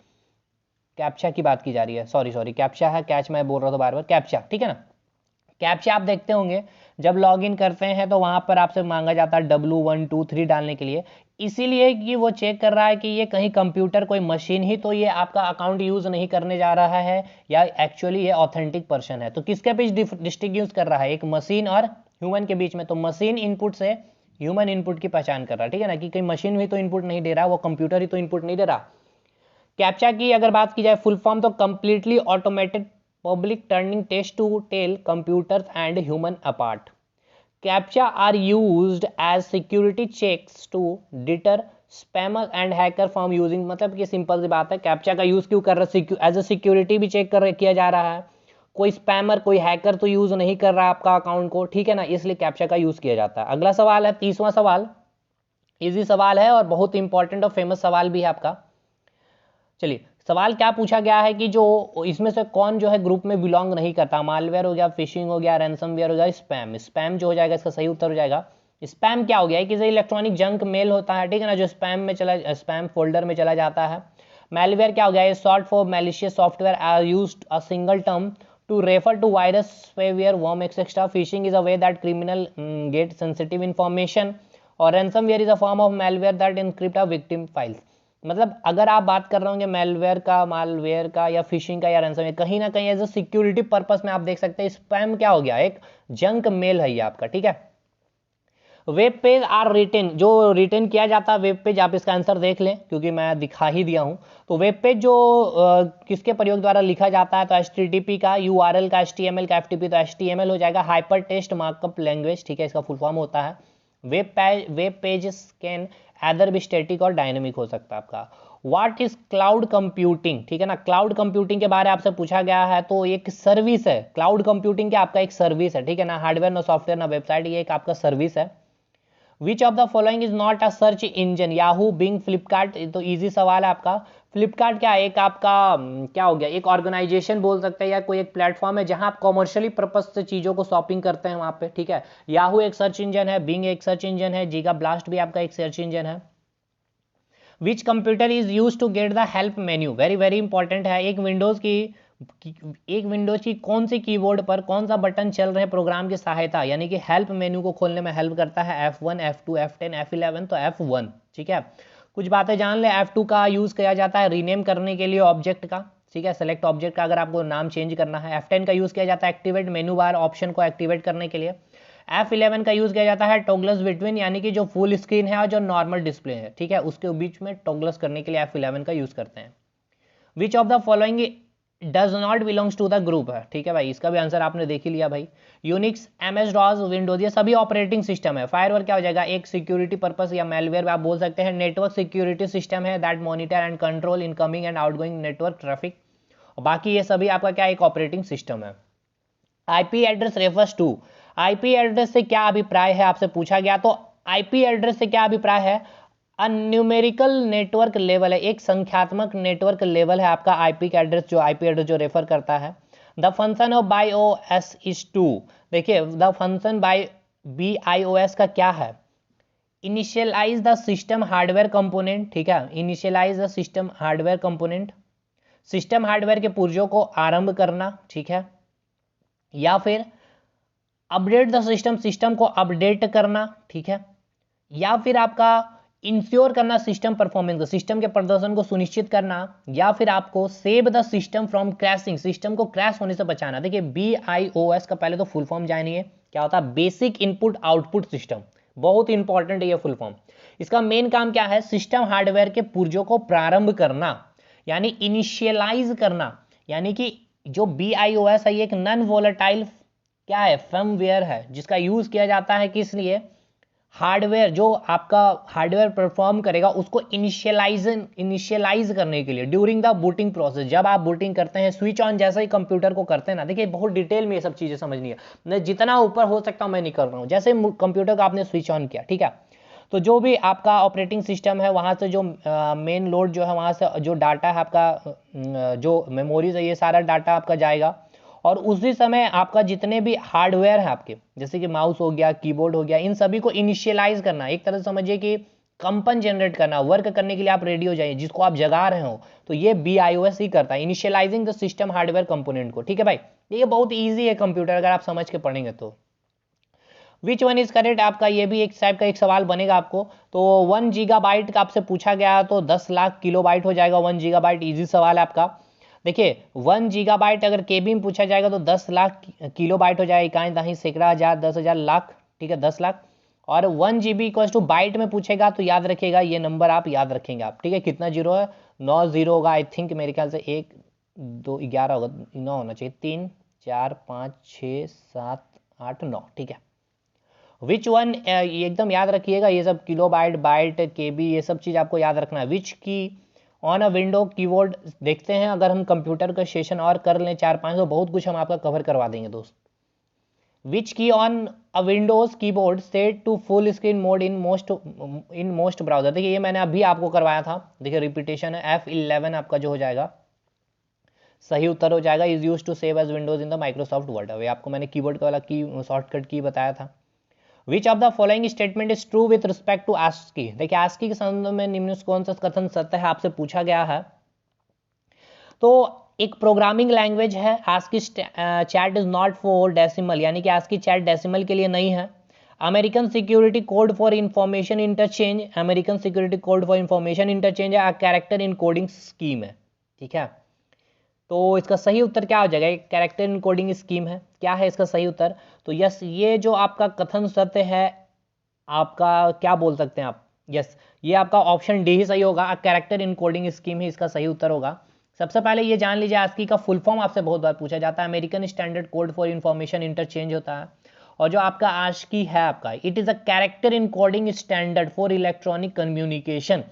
Captcha की बात की जा रही है, सॉरी कैप्चा है, कैच मैं बोल रहा था बार बार, कैप्चा, ठीक है ना। कैप्चा आप देखते होंगे जब लॉगिन करते हैं तो वहां पर आपसे मांगा जाता है W123 डालने के लिए, इसीलिए कि वो चेक कर रहा है कि ये कहीं कंप्यूटर कोई मशीन ही तो ये आपका अकाउंट यूज नहीं करने जा रहा है या एक्चुअली ये ऑथेंटिक पर्सन है। तो किसके बीच डिस्टिंग्विश कर रहा है, एक मशीन और ह्यूमन के बीच में। तो मशीन इनपुट से ह्यूमन इनपुट की पहचान कर रहा है, ठीक है ना, कि कहीं मशीन भी तो इनपुट नहीं दे रहा, वो कंप्यूटर ही तो इनपुट नहीं दे रहा। कैप्चा की अगर बात की जाए फुल फॉर्म, तो completely automated public turning test to tell computers and human apart. Captcha are used as security checks to deter spammer and hacker from using, मतलब कि सिंपल सी बात है, कैप्चा का यूज क्यों कर रहे हैं, एज ए सिक्योरिटी भी चेक कर किया जा रहा है, कोई स्पैमर कोई हैकर तो यूज नहीं कर रहा है आपका अकाउंट को, ठीक है ना, इसलिए कैप्चा का यूज किया जाता है। अगला सवाल है 30वां सवाल, इजी सवाल है और बहुत इंपॉर्टेंट और फेमस सवाल भी है आपका। चलिए सवाल क्या पूछा गया है कि जो इसमें से कौन जो है ग्रुप में बिलोंग नहीं करता, मालवेयर हो गया, फिशिंग हो गया, रैंसमवेयर हो गया, स्पैम। स्पैम जो हो जाएगा इसका सही उत्तर हो जाएगा स्पैम। क्या हो गया है कि इलेक्ट्रॉनिक जंक मेल होता है, ठीक है ना, जो स्पैम फोल्डर में चला जाता है। मैलवेयर क्या हो गया, short for malicious software are used a single term to refer to virus, spyware, worm etcetera. Phishing is a way that criminal get sensitive information, और ransomware is a form of malware that encrypt a victim files. मतलब अगर आप बात कर रहे होंगे malware का या फिशिंग का या रैंसमवेयर, कहीं ना कहीं एज अ सिक्योरिटी पर्पस में आप देख सकते हैं स्पैम क्या हो गया, एक जंक मेल है ये आपका, ठीक है। वेब पेज आर रिटेन, जो रिटेन किया जाता है वेब पेज, आप इसका आंसर देख लें क्योंकि मैं दिखा ही दिया हूं। तो वेब पेज जो किसके प्रयोग द्वारा लिखा जाता है, तो HTTP का, URL का, HTML का, FTP, तो HTML हो जाएगा हाइपर टेक्स्ट मार्कअप लैंग्वेज, ठीक है, इसका फुल फॉर्म होता है। वेब पेज कैन एदर भी स्टैटिक और डायनेमिक हो सकता है आपका। व्हाट इज क्लाउड कंप्यूटिंग, ठीक है ना, क्लाउड कंप्यूटिंग के बारे में आपसे पूछा गया है, तो एक सर्विस है क्लाउड कंप्यूटिंग, क्या आपका एक सर्विस है, ठीक है ना, हार्डवेयर ना सॉफ्टवेयर ना वेबसाइट, ये एक आपका सर्विस है। Which of the following is not a search engine, Yahoo, Bing, Flipkart. तो इजी सवाल है आपका। फ्लिपकार्ट क्या है, एक आपका क्या हो गया, एक ऑर्गेनाइजेशन बोल सकते हैं या कोई एक प्लेटफॉर्म है जहां आप कॉमर्शियली पर्पज से चीजों को शॉपिंग करते हैं वहां पे, ठीक है। याहू एक सर्च इंजन है, बिंग एक सर्च इंजन है, जीगा ब्लास्ट भी आपका एक सर्च इंजन है। Which computer is use to get the help menu, very very important है। एक विंडोज की कौन सी कीबोर्ड पर कौन सा बटन चल रहे हैं प्रोग्राम की सहायता, यानी कि हेल्प मेन्यू को खोलने में हेल्प करता है, F1, F2, F10, F11, तो F1, ठीक है। कुछ बातें जान ले, F2 का यूज किया जाता है रीनेम करने के लिए ऑब्जेक्ट का, ठीक है, सेलेक्ट ऑब्जेक्ट का अगर आपको नाम चेंज करना है। F10 का यूज किया जाता है एक्टिवेट मेनू बार ऑप्शन को एक्टिवेट करने के लिए। F11 का यूज किया जाता है टॉगल्स बिटवीन, यानी कि जो फुल स्क्रीन है और जो नॉर्मल डिस्प्ले है, ठीक है, उसके बीच में टॉगल्स करने के लिए F11 का यूज करते हैं। Which of the following does not belongs to the group है, ठीक है भाई, इसका भी आंसर आपने देख ही लिया भाई। यूनिक्स, MS DOS, विंडोज, ये सभी ऑपरेटिंग सिस्टम है। फायरवॉल क्या हो जाएगा, एक सिक्योरिटी पर्पस या मेलवेयर आप बोल सकते हैं। नेटवर्क सिक्योरिटी सिस्टम है that monitor and control incoming and outgoing network traffic. बाकी ये सभी आपका क्या एक ऑपरेटिंग सिस्टम है। IP address refers to, IP address से क्या अभिप्राय है आपसे पूछा गया, तो IP एड्रेस से क्या अभिप्राय है, न्यूमेरिकल नेटवर्क लेवल है, एक संख्यात्मक नेटवर्क लेवल है आपका IP का एड्रेस, जो IP एड्रेस जो रेफर करता है। The function of BIOS is to, देखिए द फंक्शन बाय BIOS का क्या है, initialise the system hardware component, ठीक है, initialise the system hardware component, system hardware के पुर्जों को आरंभ करना, ठीक है, या फिर अपडेट द सिस्टम, सिस्टम को अपडेट करना, ठीक है, या फिर आपका इंश्योर करना सिस्टम परफॉर्मेंस, सिस्टम के प्रदर्शन को सुनिश्चित करना, या फिर आपको save the system from crashing, system को क्रैश होने से बचाना। देखिए BIOS का पहले तो फुल फॉर्म जानिए क्या होता है, बेसिक इनपुट आउटपुट सिस्टम, बहुत इंपॉर्टेंट है ये फुल फॉर्म। इसका मेन काम क्या है, सिस्टम हार्डवेयर के पुर्जों को प्रारंभ करना, यानी इनिशियलाइज करना, यानी कि जो BIOS है ये एक नॉन वोलेटाइल क्या है, फर्मवेयर है, जिसका यूज किया जाता है किस लिए, हार्डवेयर जो आपका हार्डवेयर परफॉर्म करेगा उसको इनिशियलाइज करने के लिए ड्यूरिंग द बूटिंग प्रोसेस, जब आप बूटिंग करते हैं, स्विच ऑन जैसे ही कंप्यूटर को करते हैं ना, देखिए बहुत डिटेल में ये सब चीजें समझनी है, मैं जितना ऊपर हो सकता हूं मैं नहीं कर रहा हूं। जैसे कंप्यूटर को आपने स्विच ऑन किया, ठीक है, तो जो भी आपका ऑपरेटिंग सिस्टम है वहाँ से जो मेन लोड जो है वहाँ से जो डाटा है आपका जो मेमोरीज है ये सारा डाटा आपका जाएगा, और उसी समय आपका जितने भी हार्डवेयर है आपके, जैसे कि माउस हो गया, कीबोर्ड हो गया, इन सभी को इनिशियलाइज करना, एक तरह से समझिए कि कंपन जनरेट करना, वर्क करने के लिए आप रेडी हो जाइए, जिसको आप जगा रहे हो, तो ये BIOS ही करता है, initialising the system hardware component को। ठीक है भाई, ये बहुत ईजी है कंप्यूटर, अगर आप समझ के पढ़ेंगे तो। विच वन इज करेक्ट, आपका ये भी एक टाइप का एक सवाल बनेगा आपको। तो 1 गीगाबाइट का आपसे पूछा गया तो 10 लाख किलोबाइट हो जाएगा 1 गीगाबाइट, ईजी सवाल है आपका। देखिए 1 गीगाबाइट अगर केबी में पूछा जाएगा तो 10 लाख किलोबाइट हो जाएगा, इकाई दहाई सैकड़ा हज़ार 10,000 लाख, ठीक है 10 लाख। और 1 GB इक्वल्स टू बाइट में पूछेगा तो याद रखिएगा, ये नंबर आप याद रखेंगे आप, ठीक है। कितना जीरो है, 9 जीरो होगा आई थिंक, मेरे ख्याल से 1 2 11 होगा, 9 होना चाहिए, 3 4 5 6 7 8 9, ठीक है। विच वन, ये एकदम याद रखिएगा, ये सब किलो बाइट, बाइट, केबी, ये सब चीज़ आपको याद रखना है। विच key on a window keyboard, देखते हैं अगर हम कंप्यूटर का सेशन और कर लें 4-5 तो बहुत कुछ हम आपका कवर करवा देंगे दोस्त। Which key on a Windows keyboard set to full screen mode in most browser, देखिए ये मैंने अभी आपको करवाया था, देखिए रिपीटेशन है, F11 आपका जो हो जाएगा सही उत्तर हो जाएगा। Is use to save as Windows in the Microsoft Word, अभी आपको मैंने कीबोर्ड का वाला की शॉर्टकट की बताया था। Which of the following statement is true with respect to ASCII, देखिए ASCII के संबंध में निम्न कौन सा कथन सत्य है आपसे पूछा गया है। तो एक प्रोग्रामिंग लैंग्वेज है ASCII chat is not for decimal, यानी कि ASCII चैट डेसिमल के लिए नहीं है। American security code for information interchange, American security code for information interchange है, कैरेक्टर इनकोडिंग स्कीम है, ठीक है। तो इसका सही उत्तर क्या हो जाएगा, एक कैरेक्टर इनकोडिंग स्कीम है, क्या है इसका सही उत्तर। तो यस, ये जो आपका कथन सत्य है, आपका क्या बोल सकते हैं आप, यस ये आपका ऑप्शन डी ही सही होगा, कैरेक्टर इनकोडिंग स्कीम ही इसका सही उत्तर होगा। सबसे पहले ये जान लीजिए ASCII का फुल फॉर्म आपसे बहुत बार पूछा जाता है, American standard code for information interchange होता है। और जो आपका ASCII है आपका, it is a character encoding standard for electronic communication,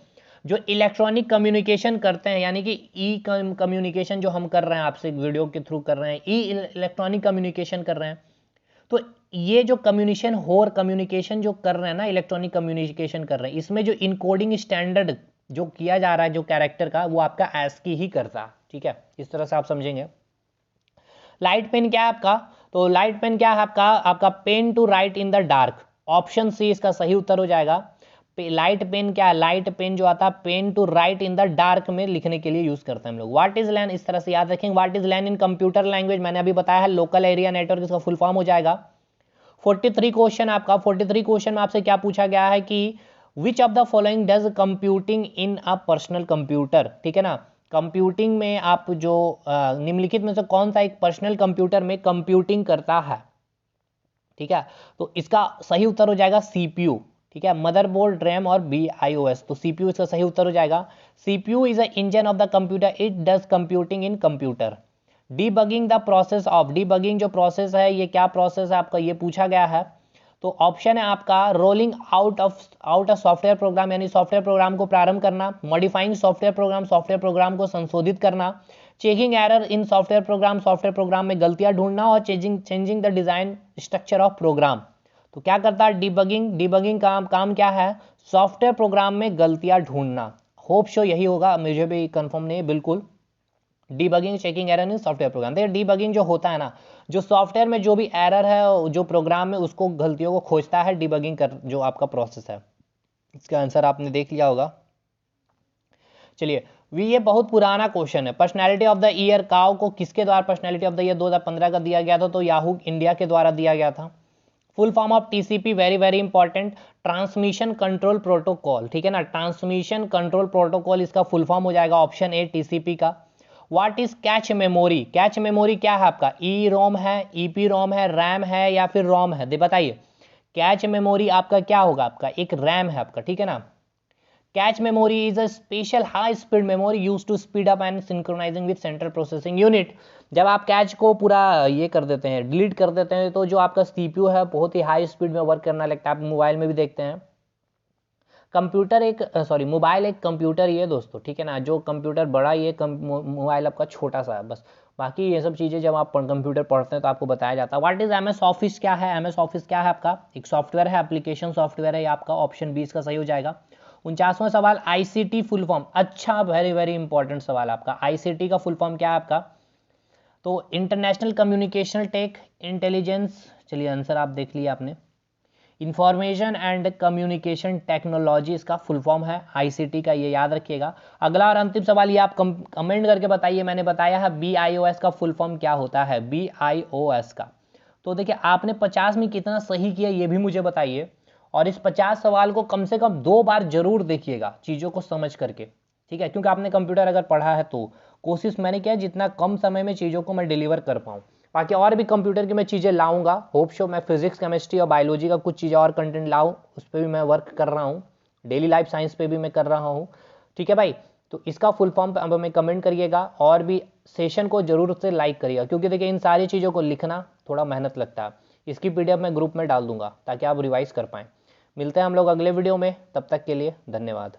जो इलेक्ट्रॉनिक कम्युनिकेशन करते हैं, यानी कि ई कम्युनिकेशन जो हम कर रहे हैं आपसे वीडियो के थ्रू कर रहे हैं, ई इलेक्ट्रॉनिक कम्युनिकेशन कर रहे हैं, तो ये जो कम्युनिकेशन जो कर रहे हैं ना, इलेक्ट्रॉनिक कम्युनिकेशन कर रहे हैं, इसमें जो इनकोडिंग स्टैंडर्ड जो किया जा रहा है जो कैरेक्टर का, वो आपका ASCII ही करता है, ठीक है, इस तरह से आप समझेंगे। लाइट पेन क्या है आपका, तो लाइट पेन क्या है आपका pen to write in the dark, option C इसका सही उत्तर हो जाएगा। लाइट पेन क्या है, लाइट पेन जो आता है pen to write in the dark में लिखने के लिए यूज करते हैं हम लोग। व्हाट इज लैन, इस तरह से याद रखेंगे, what is LAN in computer language, मैंने अभी बताया है लोकल एरिया नेटवर्क, इसका फुल फॉर्म हो जाएगा। 43 क्वेश्चन आपका, 43 क्वेश्चन में आपसे क्या पूछा गया है कि विच of the following does computing in a personal computer, ठीक है ना, कंप्यूटिंग में आप जो निम्नलिखित में से कौन सा एक पर्सनल कंप्यूटर में कंप्यूटिंग करता है, ठीक है। तो इसका सही उत्तर हो जाएगा CPU, ठीक है, मदरबोर्ड, रैम और BIOS, तो CPU इसका सही उत्तर हो जाएगा। CPU is a engine of the computer, it does computing in computer. Debugging the process of, debugging जो प्रोसेस है ये क्या प्रोसेस है आपका, ये पूछा गया है। तो ऑप्शन है आपका rolling out a software program, यानी सॉफ्टवेयर प्रोग्राम को प्रारंभ करना, modifying software program, software program को संशोधित करना, checking error in software program, software program में गलतियां ढूंढना, और changing the design structure of program. तो क्या करता है डीबगिंग, डीबगिंग काम क्या है, सॉफ्टवेयर प्रोग्राम में गलतियां ढूंढना, होप शो यही होगा, मुझे भी कंफर्म नहीं है बिल्कुल। Debugging checking error in software programme, देखिए डीबगिंग जो होता है ना, जो सॉफ्टवेयर में जो भी एरर है जो प्रोग्राम में उसको गलतियों को खोजता है, डीबगिंग कर जो आपका प्रोसेस है। इसका आंसर आपने देख लिया होगा। चलिए ये बहुत पुराना क्वेश्चन है, personality of the year cow को किसके द्वारा पर्सनैलिटी ऑफ द ईयर 2015 का दिया गया था, तो याहू इंडिया के द्वारा दिया गया था। Full form of TCP, very very important, transmission control protocol, ठीक है ना, ट्रांसमिशन कंट्रोल प्रोटोकॉल इसका फुल फॉर्म हो जाएगा ऑप्शन ए TCP का। What is cache memory, cache memory क्या है आपका, EROM है, EPROM है, रैम है या फिर रोम है, दे बताइए। कैच मेमोरी आपका क्या होगा, आपका एक रैम है आपका, ठीक है ना। Cache memory is a special high speed memory use to speed up and synchronising with central processing unit. जब आप कैच को पूरा ये कर देते हैं, डिलीट कर देते हैं, तो जो आपका CPU है बहुत ही हाई स्पीड में वर्क करना लगता है, आप मोबाइल में भी देखते हैं। कंप्यूटर एक मोबाइल एक कंप्यूटर ही है दोस्तों, ठीक है ना, जो कंप्यूटर बड़ा ये मोबाइल आपका छोटा सा है, बस बाकी ये सब चीज़ें जब आप कंप्यूटर पढ़ते हैं तो आपको बताया जाता है। व्हाट इज़ एमएस ऑफिस क्या है? एमएस ऑफिस क्या है आपका? एक सॉफ्टवेयर है, एप्लीकेशन सॉफ्टवेयर है। ये आपका ऑप्शन 20 का सही हो जाएगा। 49वां सवाल, आईसीटी फुल फॉर्म। अच्छा, वेरी वेरी इंपॉर्टेंट सवाल आपका। आईसीटी का फुल फॉर्म क्या है आपका? तो इंटरनेशनल कम्युनिकेशन टेक इंटेलिजेंस, चलिए आंसर आप देख लिया आपने। इंफॉर्मेशन एंड कम्युनिकेशन टेक्नोलॉजी इसका फुल फॉर्म है आईसीटी का, ये याद रखिएगा। अगला और अंतिम सवाल ये आप कमेंट करके बताइए। मैंने बताया है बीआईओएस का फुल फॉर्म क्या होता है, बीआईओएस का। तो देखिए आपने 50 में कितना सही किया ये भी मुझे बताइए, और इस 50 सवाल को कम से कम 2 बार जरूर देखिएगा चीज़ों को समझ करके, ठीक है? क्योंकि आपने कंप्यूटर अगर पढ़ा है तो कोशिश मैंने किया जितना कम समय में चीज़ों को मैं डिलीवर कर पाऊँ। बाकी और भी कंप्यूटर की मैं चीज़ें लाऊंगा, होप शो। मैं फिजिक्स, केमिस्ट्री और बायोलॉजी का कुछ चीज़ें और कंटेंट लाऊं, उस पर भी मैं वर्क कर रहा हूँ। डेली लाइफ साइंस पे भी मैं कर रहा हूँ, ठीक है भाई? तो इसका फुल फॉर्म अब हमें कमेंट करिएगा, और भी सेशन को जरूर से लाइक करिएगा, क्योंकि देखिए इन सारी चीज़ों को लिखना थोड़ा मेहनत लगता है। इसकी पीडीएफ मैं ग्रुप में डाल दूंगा ताकि आप रिवाइज कर पाएँ। मिलते हैं हम लोग अगले वीडियो में, तब तक के लिए धन्यवाद।